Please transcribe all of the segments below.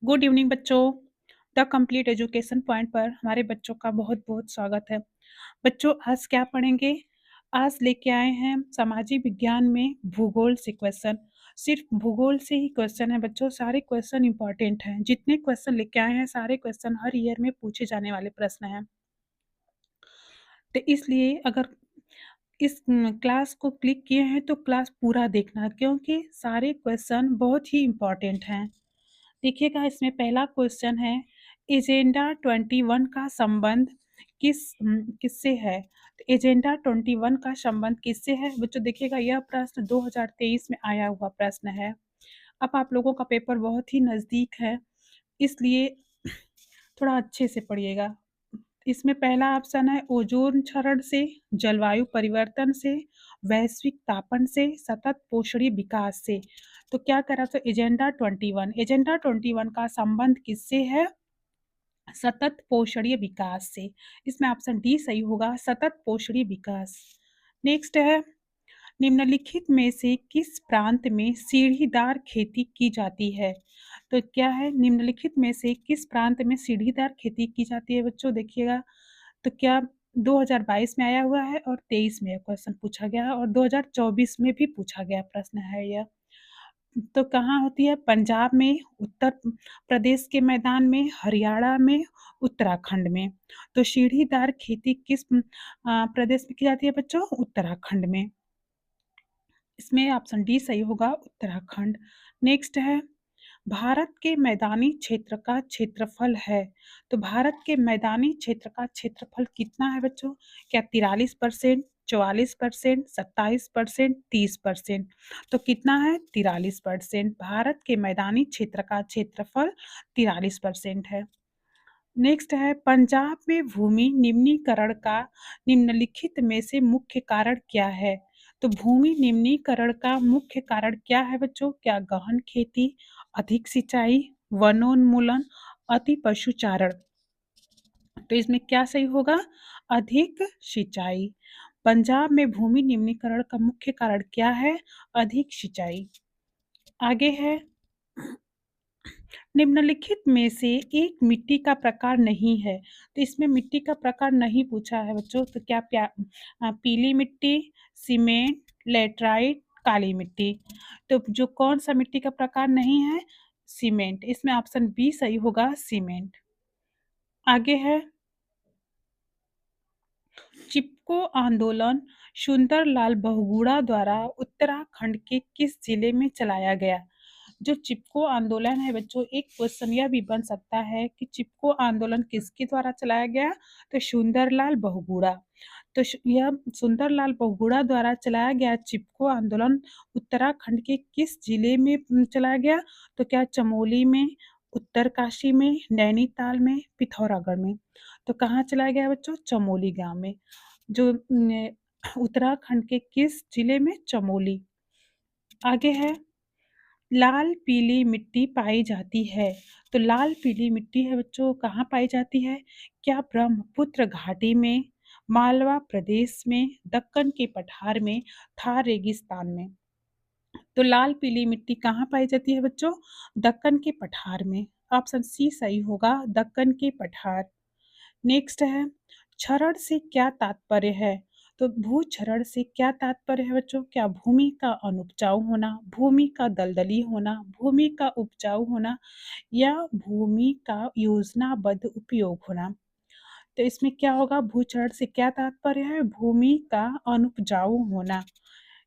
Good evening बच्चों। The complete education point पर हमारे बच्चों का बहुत-बहुत स्वागत है। बच्चों आज क्या पढ़ेंगे? आज लेके आए हैं सामाजिक विज्ञान में भूगोल से क्वेश्चन। सिर्फ भूगोल से ही क्वेश्चन है बच्चों, सारे क्वेश्चन इंपॉर्टेंट हैं। जितने क्वेश्चन लेके आए हैं सारे क्वेश्चन हर ईयर में पूछे जाने वाले प्रश्न हैं। तो इसलिए अगर इस क्लास को क्लिक किए हैं तो क्लास पूरा देखना क्योंकि सारे क्वेश्चन बहुत ही इम्पॉर्टेंट हैं। देखिएगा इसमें पहला क्वेश्चन है, एजेंडा 21 का संबंध किससे है? तो एजेंडा 21 का संबंध किससे है? बच्चों देखिएगा यह प्रश्न 2023 में आया हुआ प्रश्न है। अब आप लोगों का पेपर बहुत ही नज़दीक है, इसलिए थोड़ा अच्छे से पढ़िएगा। इसमें पहला ऑप्शन है ओजोन क्षरण से, जलवायु परिवर्तन से, वैश्विक तापन से, सतत पोषणीय विकास से। तो क्या करा तो एजेंडा 21, एजेंडा 21 का संबंध किससे है? सतत पोषणीय विकास से। इसमें ऑप्शन डी सही होगा, सतत पोषणीय विकास। नेक्स्ट है, निम्नलिखित में से किस प्रांत में सीढ़ीदार खेती की जाती है? तो क्या है, निम्नलिखित में से किस प्रांत में सीढ़ीदार खेती की जाती है? बच्चों देखिएगा, तो क्या 2022 में आया हुआ है और 23 में क्वेश्चन पूछा गया है और 2024 में भी पूछा गया प्रश्न है यह। तो कहाँ होती है? पंजाब में, उत्तर प्रदेश के मैदान में, हरियाणा में, उत्तराखंड में। तो सीढ़ीदार खेती किस प्रदेश में की जाती है बच्चों? उत्तराखंड में। इसमें ऑप्शन डी सही होगा, उत्तराखंड। नेक्स्ट है, भारत के मैदानी क्षेत्र का क्षेत्रफल है। तो भारत के मैदानी क्षेत्र का क्षेत्रफल कितना है बच्चों? क्या 43%, 44%, 27%, 30%? तो कितना है? 43%। भारत के मैदानी क्षेत्र का क्षेत्रफल 43% है। नेक्स्ट है, पंजाब में भूमि निम्नीकरण का निम्नलिखित में से मुख्य कारण क्या है? तो भूमि निम्नीकरण का मुख्य कारण क्या है बच्चों? क्या गहन खेती, अधिक सिंचाई, वनोन्मूलन, अति पशुचारण? तो इसमें क्या सही होगा? अधिक सिंचाई। पंजाब में भूमि निम्नीकरण का मुख्य कारण क्या है? अधिक सिंचाई। आगे है, निम्नलिखित में से एक मिट्टी का प्रकार नहीं है। तो इसमें मिट्टी का प्रकार नहीं पूछा है बच्चों। तो क्या पीली मिट्टी, सीमेंट, लेटराइट, काली मिट्टी? तो जो कौन सा मिट्टी का प्रकार नहीं है? सीमेंट। इसमें ऑप्शन बी सही होगा, सीमेंट। आगे है, चिपको आंदोलन सुंदरलाल बहुगुणा द्वारा उत्तराखंड के किस जिले में चलाया गया? जो चिपको आंदोलन है बच्चों, एक क्वेश्चन यह भी बन सकता है कि चिपको आंदोलन किसके द्वारा चलाया गया? तो सुंदरलाल बहुगुणा। तो यह सुंदरलाल बहुगुणा द्वारा चलाया गया चिपको आंदोलन उत्तराखंड के किस जिले में चलाया गया? तो क्या चमोली में, उत्तरकाशी में, नैनीताल में, पिथौरागढ़ में? तो कहाँ चलाया गया बच्चों? चमोली गांव में। जो उत्तराखंड के किस जिले में? चमोली। आगे है, लाल पीली मिट्टी पाई जाती है। तो लाल पीली मिट्टी है बच्चों, कहाँ पाई जाती है? क्या ब्रह्मपुत्र घाटी में, मालवा प्रदेश में, दक्कन के पठार में, थार रेगिस्तान में? तो लाल पीली मिट्टी कहाँ पाई जाती है बच्चों? दक्कन के पठार में। ऑप्शन सी सही होगा, दक्कन के पठार। नेक्स्ट है, क्षरण से क्या तात्पर्य है? तो भूक्षरण से क्या तात्पर्य है बच्चों? क्या भूमि का अनुपजाऊ होना, भूमि का दलदली होना, भूमि का उपजाऊ होना या भूमि का योजनाबद्ध उपयोग होना? तो इसमें क्या होगा? भूक्षरण से क्या तात्पर्य है? भूमि का अनुपजाऊ होना।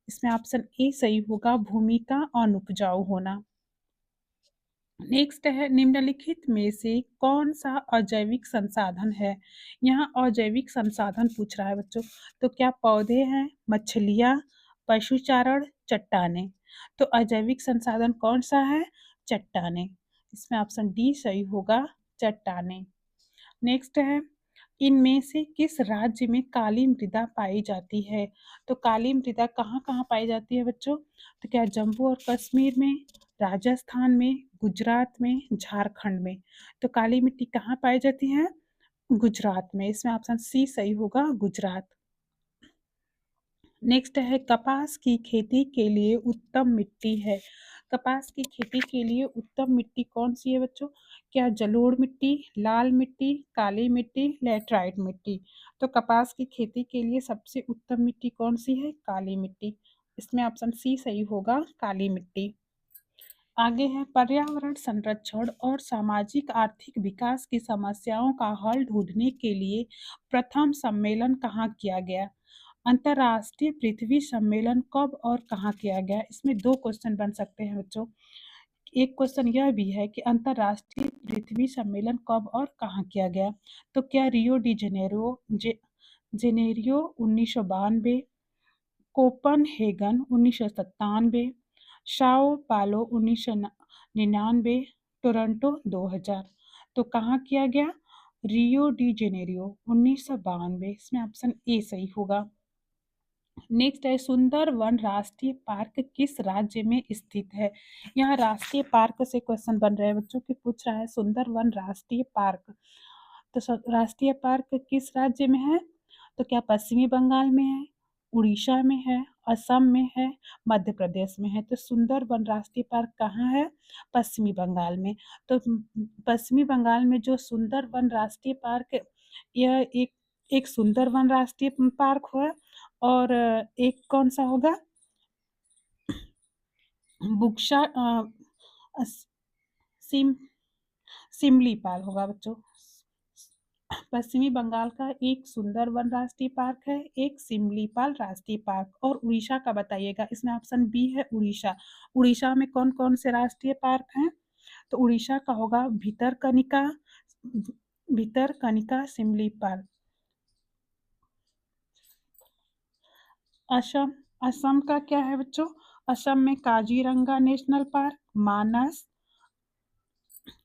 इसमें ऑप्शन ए सही होगा, भूमि का अनुपजाऊ होना। नेक्स्ट है, निम्नलिखित में से कौन सा अजैविक संसाधन है? यहाँ अजैविक संसाधन पूछ रहा है बच्चों। तो क्या पौधे हैं, मछलियाँ, पशुचारण, चट्टाने? तो अजैविक संसाधन कौन सा है? चट्टाने। इसमें ऑप्शन डी सही होगा, चट्टाने। नेक्स्ट है, इनमें से किस राज्य में काली मृदा पाई जाती है? तो काली मृदा कहाँ कहाँ पाई जाती है बच्चों? तो क्या जम्मू और कश्मीर में, राजस्थान में, गुजरात में, झारखंड में? तो काली मिट्टी कहाँ पाई जाती है? गुजरात में। इसमें ऑप्शन सी सही होगा, गुजरात। नेक्स्ट है, कपास की खेती के लिए उत्तम मिट्टी है। कपास की खेती के लिए उत्तम मिट्टी कौन सी है बच्चों? क्या जलोढ़ मिट्टी, लाल मिट्टी, काली मिट्टी, लैटराइट मिट्टी? तो कपास की खेती के लिए सबसे उत्तम मिट्टी कौन सी है? काली मिट्टी। इसमें ऑप्शन सी सही होगा, काली मिट्टी। आगे है पर्यावरण संरक्षण और सामाजिक आर्थिक विकास की समस्याओं का हल ढूंढने के लिए प्रथम सम्मेलन कहाँ किया गया? अंतर्राष्ट्रीय पृथ्वी सम्मेलन कब और कहाँ किया गया? इसमें दो क्वेश्चन बन सकते हैं बच्चों। एक क्वेश्चन यह भी है कि अंतर्राष्ट्रीय पृथ्वी सम्मेलन कब और कहाँ किया गया? तो क्या Rio de Janeiro 1992, Copenhagen 1997, Sao पालो 1999, टोरंटो 2000? तो कहाँ किया गया? Rio de Janeiro 1992। इसमें ऑप्शन ए सही होगा। नेक्स्ट है सुंदरवन राष्ट्रीय पार्क किस राज्य में स्थित है? यहाँ राष्ट्रीय पार्क से क्वेश्चन बन रहे हैं बच्चों की, पूछ रहा है सुंदरवन राष्ट्रीय पार्क। तो राष्ट्रीय पार्क किस राज्य में है? तो क्या पश्चिमी बंगाल में है, उड़ीसा में है, असम में है, मध्य प्रदेश में है? तो सुंदरवन राष्ट्रीय पार्क कहाँ है? पश्चिमी बंगाल में। तो पश्चिमी बंगाल में जो सुंदरवन राष्ट्रीय पार्क, यह एक सुंदरवन राष्ट्रीय पार्क है, और एक कौन सा होगा? बुक्शा सिम सिमलीपाल होगा बच्चों। पश्चिमी बंगाल का एक सुंदरवन राष्ट्रीय पार्क है, एक सिमलीपाल राष्ट्रीय पार्क। और उड़ीसा का बताइएगा। इसमें ऑप्शन बी है उड़ीसा। उड़ीसा में कौन कौन से राष्ट्रीय पार्क हैं? तो उड़ीसा का होगा भितरकनिका सिमलीपाल। असम, असम का क्या है बच्चों? असम में काजीरंगा नेशनल पार्क, मानस,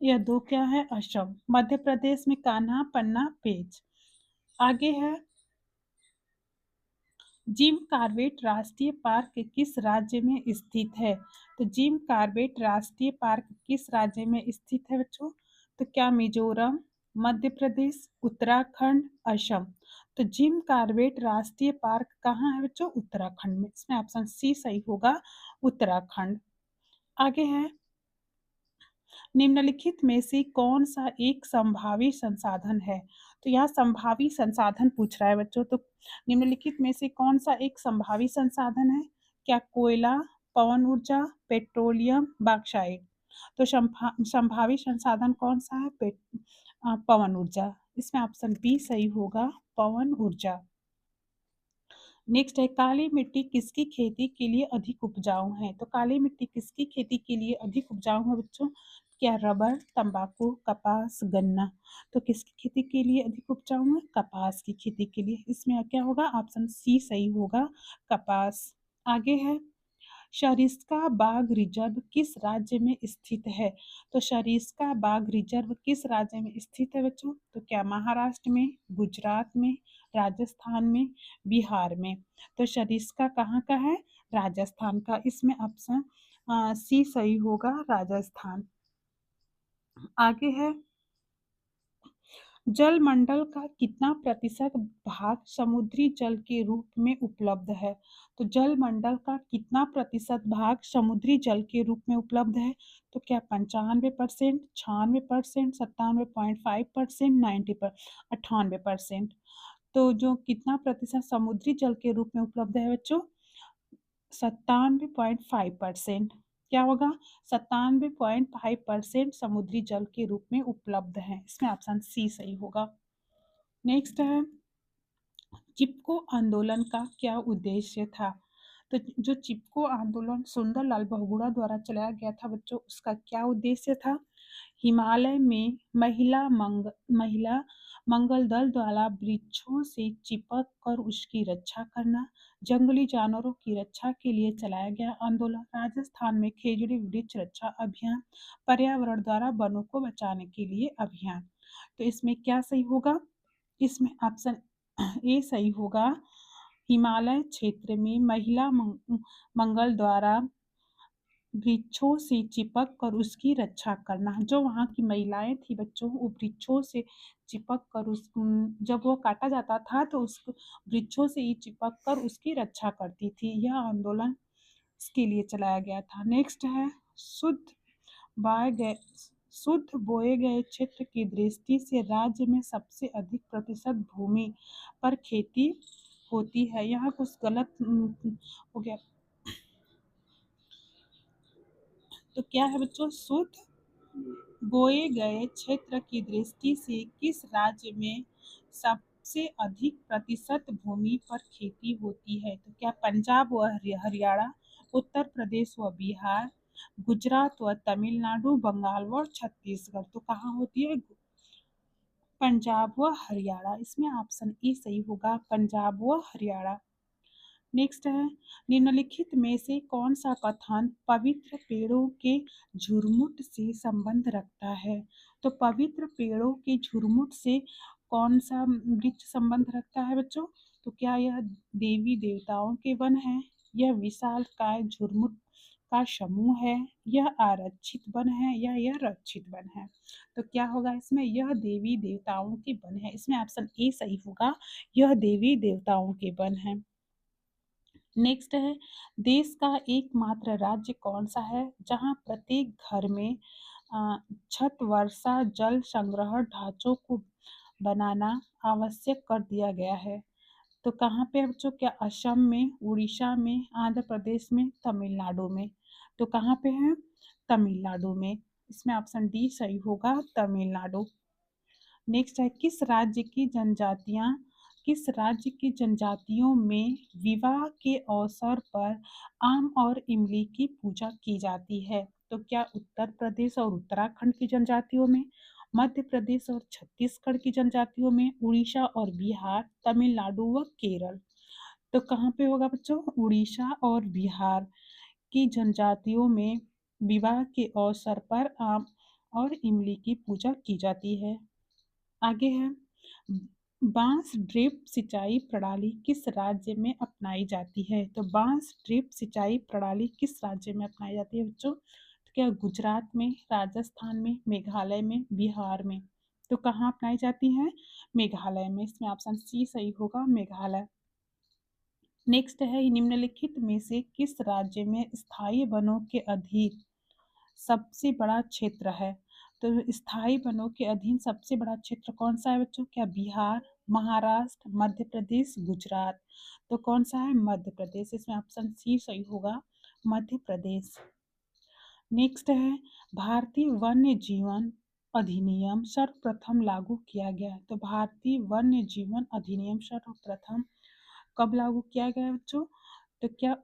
यह दो क्या है? असम। मध्य प्रदेश में कान्हा, पन्ना, पेंच। आगे है जिम कॉर्बेट राष्ट्रीय पार्क किस राज्य में स्थित है? तो जिम कॉर्बेट राष्ट्रीय पार्क किस राज्य में स्थित है बच्चों? तो क्या मिजोरम, मध्य प्रदेश, उत्तराखंड, असम? तो जिम कॉर्बेट राष्ट्रीय पार्क कहाँ है बच्चों? उत्तराखंड में। इसमें ऑप्शन सी सही होगा, उत्तराखंड। आगे है निम्नलिखित में से कौन सा एक संभावी संसाधन है? तो यहाँ संभावी संसाधन पूछ रहा है बच्चों। तो निम्नलिखित में से कौन सा एक संभावी संसाधन है? क्या कोयला, पवन ऊर्जा, पेट्रोलियम, बॉक्साइट? तो संभावी संसाधन कौन सा है? पवन ऊर्जा। इसमें ऑप्शन बी सही होगा, पवन ऊर्जा। नेक्स्ट है काली मिट्टी किसकी खेती के लिए अधिक उपजाऊ है? तो काली मिट्टी किसकी खेती के लिए अधिक उपजाऊ है बच्चों? क्या रबर, तंबाकू, कपास, गन्ना? तो किसकी खेती के लिए अधिक उपजाऊ है? कपास की खेती के लिए। इसमें क्या होगा? ऑप्शन सी सही होगा, कपास। आगे है सरिस्का बाघ रिजर्व किस राज्य में स्थित है? तो सरिस्का बाघ रिजर्व किस राज्य में स्थित है बच्चों? तो क्या महाराष्ट्र में, गुजरात में, राजस्थान में, बिहार में? तो सरिस्का कहाँ का है? राजस्थान का। इसमें ऑप्शन सी सही होगा, राजस्थान। आगे है जलमंडल का कितना प्रतिशत भाग समुद्री जल के रूप में उपलब्ध है? तो जलमंडल का कितना प्रतिशत भाग समुद्री जल के रूप में उपलब्ध है? तो क्या 95%, 96%, 97.5%, 98%? तो जो कितना प्रतिशत समुद्री जल के रूप में उपलब्ध है बच्चों? 97.5%। क्या होगा? 97.5% समुद्री जल के रूप में उपलब्ध है। इसमें ऑप्शन सी सही होगा। नेक्स्ट है चिपको आंदोलन का क्या उद्देश्य था? तो जो चिपको आंदोलन सुंदरलाल बहुगुणा द्वारा चलाया गया था बच्चों, उसका क्या उद्देश्य था? हिमालय में महिला मंगल दल द्वारा वृक्षों से चिपक कर उसकी रक्षा करना, जंगली जानवरों की रक्षा के लिए चलाया गया आंदोलन, राजस्थान में खेजड़ी वृक्ष रक्षा अभियान, पर्यावरण द्वारा वनों को बचाने के लिए अभियान। तो इसमें क्या सही होगा? इसमें ऑप्शन ए सही होगा, हिमालय क्षेत्र में महिला मंगल द्वारा वृक्षों से चिपक कर उसकी रक्षा करना। जो वहाँ की महिलाएं थी बच्चों, वो वृक्षों से चिपक कर जब वो काटा जाता था तो उस वृक्षों से ही चिपक कर उसकी रक्षा करती थी। यह आंदोलन इसके लिए चलाया गया था। नेक्स्ट है शुद्ध बोए गए शुद्ध बोए गए क्षेत्र की दृष्टि से राज्य में सबसे अधिक प्रतिशत भूमि पर खेती होती है। यहाँ कुछ गलत हो गया। तो क्या है बच्चों, शुद्ध बोए गए क्षेत्र की दृष्टि से किस राज्य में सबसे अधिक प्रतिशत भूमि पर खेती होती है? तो क्या पंजाब व हरियाणा, उत्तर प्रदेश व बिहार, गुजरात व तमिलनाडु, बंगाल व छत्तीसगढ़? तो कहाँ होती है? पंजाब व हरियाणा। इसमें ऑप्शन ए सही होगा, पंजाब व हरियाणा। नेक्स्ट है, निम्नलिखित में से कौन सा कथन पवित्र पेड़ों के झुरमुट से संबंध रखता है? तो पवित्र पेड़ों के झुरमुट से कौन सा वृक्ष संबंध रखता है बच्चों? तो क्या यह देवी देवताओं के वन है, यह विशाल काय झुरमुट का समूह है, यह आरक्षित वन है, या यह रक्षित वन है? तो क्या होगा इसमें? यह देवी देवताओं के वन है। इसमें ऑप्शन ए सही होगा, यह देवी देवताओं के वन है। नेक्स्ट है, देश का एकमात्र राज्य कौन सा है जहां प्रत्येक घर में छत वर्षा जल संग्रह ढांचों को बनाना आवश्यक कर दिया गया है? तो कहाँ पे है बच्चों? क्या असम में, उड़ीसा में, आंध्र प्रदेश में, तमिलनाडु में? तो कहाँ पे है? तमिलनाडु में। इसमें ऑप्शन डी सही होगा, तमिलनाडु। नेक्स्ट है, किस राज्य की जनजातियों में विवाह के अवसर पर आम और इमली की पूजा की जाती है? तो क्या उत्तर प्रदेश और उत्तराखंड की जनजातियों में, मध्य प्रदेश और छत्तीसगढ़ की जनजातियों में, उड़ीसा और बिहार, तमिलनाडु व केरल? तो कहाँ पे होगा बच्चों? उड़ीसा और बिहार की जनजातियों में विवाह के अवसर पर आम और इमली की पूजा की जाती है। आगे है, बांस ड्रिप सिंचाई प्रणाली किस राज्य में अपनाई जाती है? तो बांस ड्रिप सिंचाई प्रणाली किस राज्य में अपनाई जाती है बच्चों? तो क्या गुजरात में, राजस्थान में, मेघालय में, बिहार में? तो कहाँ अपनाई जाती है? मेघालय में। इसमें ऑप्शन सी सही होगा, मेघालय। नेक्स्ट है, निम्नलिखित में से किस राज्य में स्थायी वनों के अधीन सबसे बड़ा क्षेत्र है? तो स्थायी वनों के अधीन सबसे बड़ा क्षेत्र कौन सा है बच्चों? क्या बिहार, महाराष्ट्र, मध्य प्रदेश, गुजरात? तो कौन सा है? मध्य प्रदेश। इसमें ऑप्शन सी सही होगा, मध्य प्रदेश। नेक्स्ट है, भारतीय वन्य जीवन अधिनियम सर्वप्रथम लागू किया गया। तो भारतीय वन्य जीवन अधिनियम सर्वप्रथम कब लागू किया गया है बच्चों? तो क्या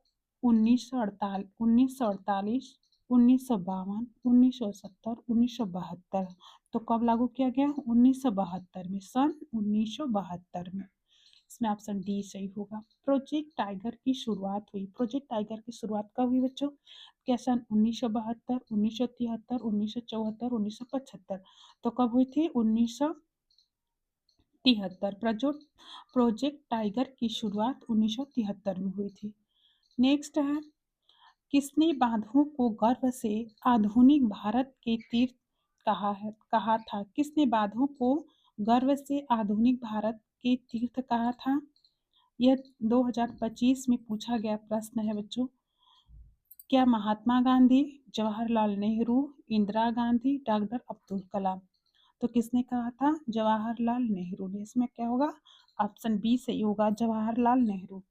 1948, 1948, 1952, 1970, 1972? तो कब लागू किया गया? 1972 में, सन 1972 में। इसमें ऑप्शन डी सही होगा। प्रोजेक्ट टाइगर की शुरुआत हुई, प्रोजेक्ट टाइगर की शुरुआत कब हुई बच्चों? क्या सन 1972, 1973, 1974, 1975? तो कब हुई थी? 1973। प्रोजेक्ट टाइगर की शुरुआत 1973 में हुई थी। नेक्स्ट है, किसने बांधों को गर्व से आधुनिक भारत के तीर्थ कहा था? किसने बांधों को गर्व से आधुनिक भारत के तीर्थ कहा था? यह 2025 में पूछा गया प्रश्न है बच्चों। क्या महात्मा गांधी, जवाहरलाल नेहरू, इंदिरा गांधी, डॉक्टर अब्दुल कलाम? तो किसने कहा था? जवाहरलाल नेहरू ने। इसमें क्या होगा? ऑप्शन बी सही होगा, जवाहरलाल नेहरू।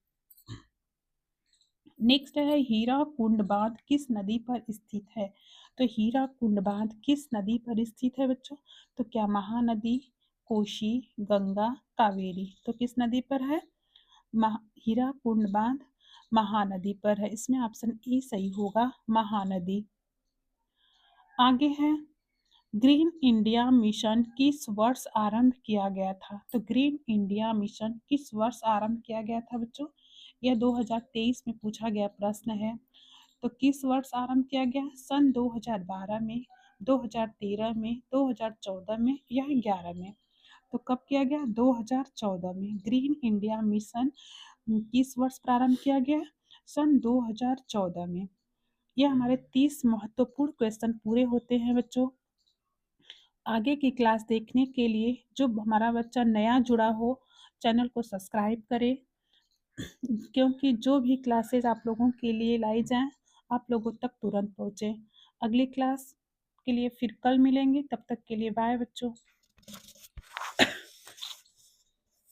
नेक्स्ट है, हीरा कुंड बांध किस नदी पर स्थित है? तो हीरा कुंड बांध किस नदी पर स्थित है बच्चों? तो क्या महानदी, कोशी, गंगा, कावेरी? तो किस नदी पर है? हीरा कुंड बांध महानदी पर है। इसमें ऑप्शन ए सही होगा, महानदी। आगे है, ग्रीन इंडिया मिशन किस वर्ष आरंभ किया गया था? तो ग्रीन इंडिया मिशन किस वर्ष आरंभ किया गया था बच्चों? यह 2023 में पूछा गया प्रश्न है। तो किस वर्ष आरंभ किया गया? सन 2012 में, 2013 में, 2014 में, या 11 में? तो कब किया गया? 2014 में। ग्रीन इंडिया मिशन किस वर्ष प्रारंभ किया गया? सन 2014 में। यह हमारे 30 महत्वपूर्ण क्वेश्चन पूरे होते हैं बच्चों। आगे की क्लास देखने के लिए जो हमारा बच्चा नया जुड़ा हो, चैनल को सब्सक्राइब करें, क्योंकि जो भी क्लासेस आप लोगों के लिए लाई जाएं आप लोगों तक तुरंत पहुँचे। अगली क्लास के लिए फिर कल मिलेंगे, तब तक के लिए बाय बच्चों।